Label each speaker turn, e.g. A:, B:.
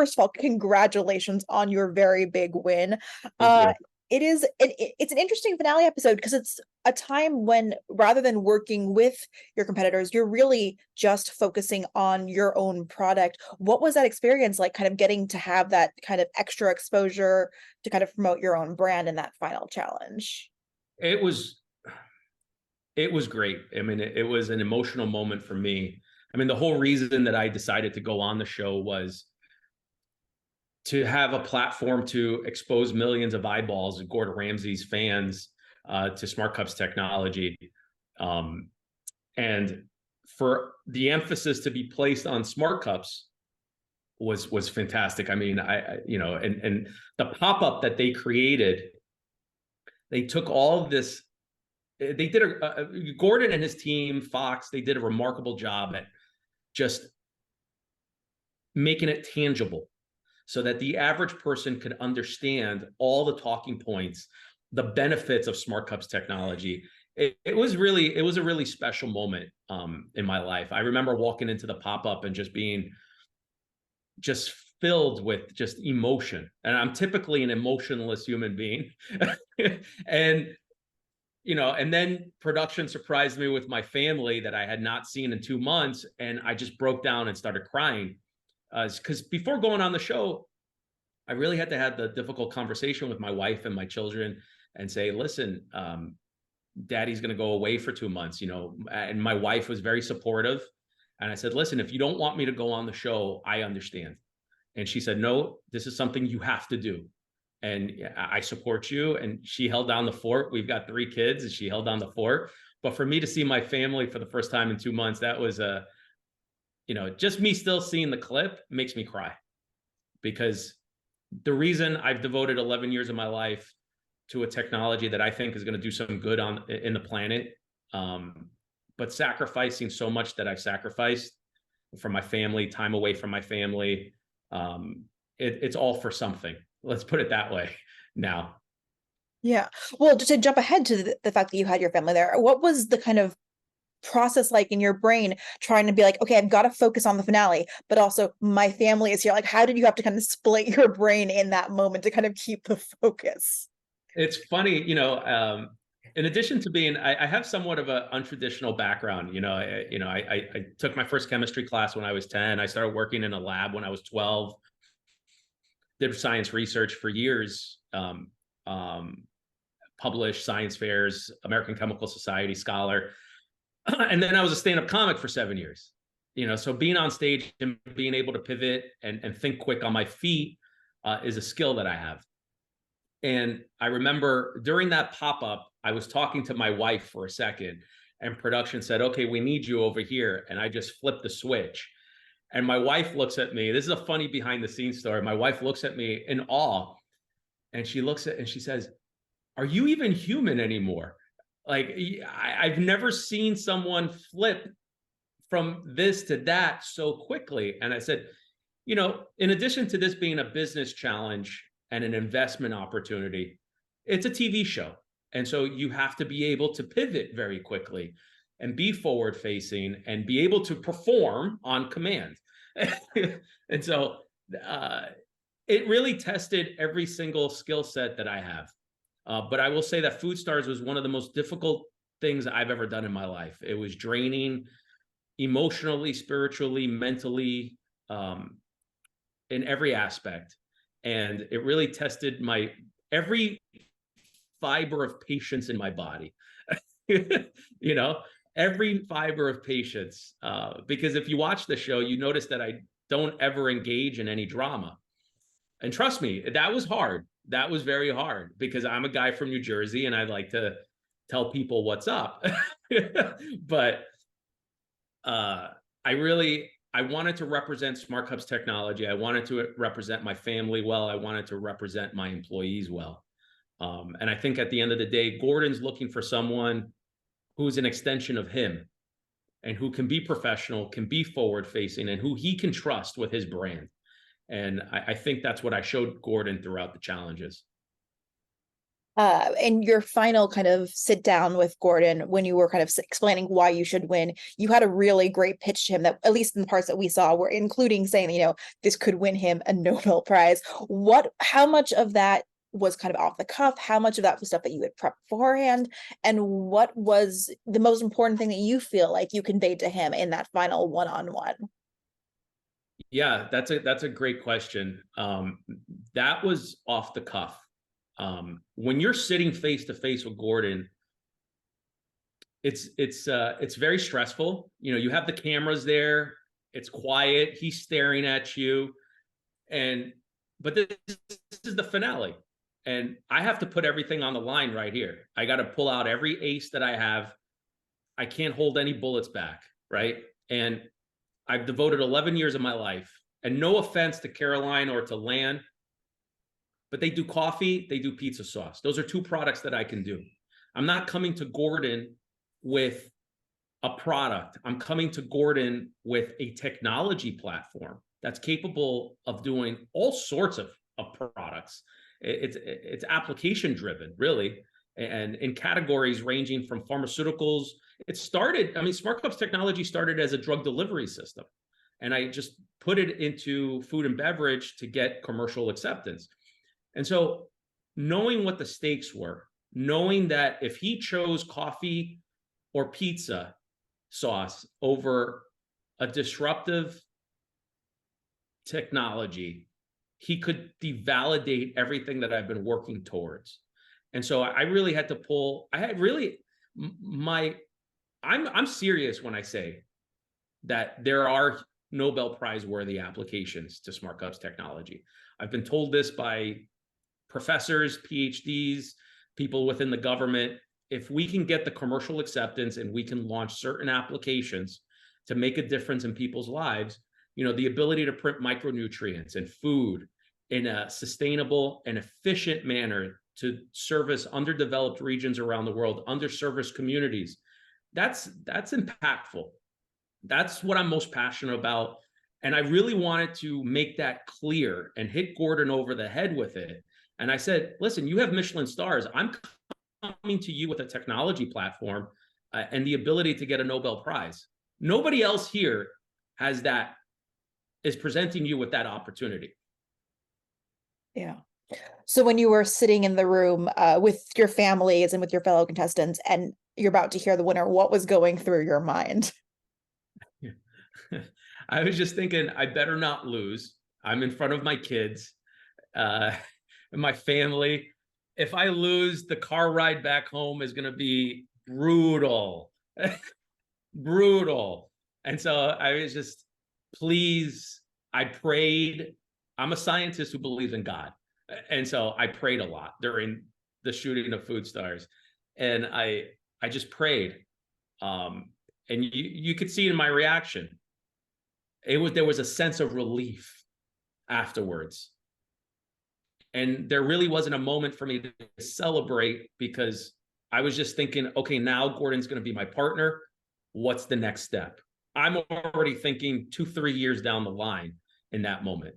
A: first of all, congratulations on your very big win.
B: Thank
A: Uh,
B: you.
A: it's an interesting finale episode because it's a time when rather than working with your competitors, you're really just focusing on your own product. What was that experience like, kind of getting to have that kind of extra exposure to kind of promote your own brand in that final challenge?
B: It was it was great. I mean, it was an emotional moment for me. I mean, the whole reason that I decided to go on the show was to have a platform to expose millions of eyeballs, Gordon Ramsay's fans, to Smart Cups technology, um, and for the emphasis to be placed on Smart Cups was fantastic. I mean, and the pop up that they created, they took all of this. They did Gordon and his team, Fox. They did a remarkable job at just making it tangible so that the average person could understand all the talking points, the benefits of Smart Cups technology. It was a really special moment in my life. I remember walking into the pop-up and just being just filled with just emotion. And I'm typically an emotionless human being. And and then production surprised me with my family that I had not seen in 2 months. And I just broke down and started crying. Because before going on the show, I really had to have the difficult conversation with my wife and my children and say, listen, daddy's going to go away for 2 months, and my wife was very supportive. And I said, listen, if you don't want me to go on the show, I understand. And she said, no, this is something you have to do. And I support you. And she held down the fort. We've got 3 kids and she held down the fort. But for me to see my family for the first time in 2 months, that was just me still seeing the clip makes me cry, because the reason I've devoted 11 years of my life to a technology that I think is going to do some good in the planet, but sacrificing so much that I've sacrificed for my family, time away from my family, it's all for something. Let's put it that way now.
A: Yeah. Well, just to jump ahead to the fact that you had your family there, what was the kind of process like in your brain trying to be like, okay, I've got to focus on the finale, but also my family is here? Like, how did you have to kind of split your brain in that moment to kind of keep the focus?
B: It's funny, in addition to being, I have somewhat of an untraditional background. I took my first chemistry class when I was 10. I started working in a lab when I was 12. Did science research for years. Published science fairs, American Chemical Society scholar. And then I was a stand-up comic for 7 years. So being on stage and being able to pivot and think quick on my feet is a skill that I have. And I remember during that pop-up, I was talking to my wife for a second, and production said, okay, we need you over here. And I just flipped the switch. And my wife looks at me. This is a funny behind the scenes story. My wife looks at me in awe, and she looks at and she says, are you even human anymore? Like, I've never seen someone flip from this to that so quickly. And I said, in addition to this being a business challenge and an investment opportunity, it's a TV show. And so you have to be able to pivot very quickly and be forward facing and be able to perform on command. And so it really tested every single skill set that I have. But I will say that Food Stars was one of the most difficult things I've ever done in my life. It was draining emotionally, spiritually, mentally, in every aspect. And it really tested every fiber of patience in my body. Every fiber of patience. Because if you watch the show, you notice that I don't ever engage in any drama. And trust me, that was hard. That was very hard, because I'm a guy from New Jersey and I like to tell people what's up. But I wanted to represent Smart Cups technology. I wanted to represent my family well. I wanted to represent my employees well. And I think at the end of the day, Gordon's looking for someone who's an extension of him and who can be professional, can be forward facing, and who he can trust with his brand. And I think that's what I showed Gordon throughout the challenges.
A: in your final kind of sit down with Gordon, when you were kind of explaining why you should win, you had a really great pitch to him that, at least in the parts that we saw, were including saying, this could win him a Nobel Prize. How much of that was kind of off the cuff? How much of that was stuff that you had prepped beforehand? And what was the most important thing that you feel like you conveyed to him in that final one-on-one?
B: Yeah, that's a great question. That was off the cuff. When you're sitting face to face with Gordon, it's very stressful. You have the cameras there, it's quiet, he's staring at you, but this is the finale. And I have to put everything on the line right here. I got to pull out every ace that I have. I can't hold any bullets back, right? And I've devoted 11 years of my life, and no offense to Caroline or to Lan, but they do coffee, they do pizza sauce. Those are two products that I can do. I'm not coming to Gordon with a product. I'm coming to Gordon with a technology platform that's capable of doing all sorts of products. It's application driven, really, and in categories ranging from pharmaceuticals. Smart Cups technology started as a drug delivery system, and I just put it into food and beverage to get commercial acceptance. And so, knowing what the stakes were, knowing that if he chose coffee or pizza sauce over a disruptive technology, he could devalidate everything that I've been working towards. And so I really had to I'm serious when I say that there are Nobel Prize worthy applications to Smart Cups technology. I've been told this by professors, PhDs, people within the government. If we can get the commercial acceptance and we can launch certain applications to make a difference in people's lives, the ability to print micronutrients and food in a sustainable and efficient manner to service underdeveloped regions around the world, underserviced communities, that's impactful. That's what I'm most passionate about. And I really wanted to make that clear and hit Gordon over the head with it. And I said, listen, you have Michelin stars. I'm coming to you with a technology platform and the ability to get a Nobel Prize. Nobody else here is presenting you with that opportunity.
A: Yeah. So when you were sitting in the room with your families and with your fellow contestants and you're about to hear the winner, what was going through your mind?
B: I was just thinking, I better not lose. I'm in front of my kids and my family. If I lose, the car ride back home is going to be brutal. Brutal. And so I was just, please, I prayed. I'm a scientist who believes in God. And so I prayed a lot during the shooting of Food Stars. And I just prayed. And you could see in my reaction, there was a sense of relief afterwards. And there really wasn't a moment for me to celebrate, because I was just thinking, okay, now Gordon's going to be my partner. What's the next step? I'm already thinking 2-3 years down the line in that moment.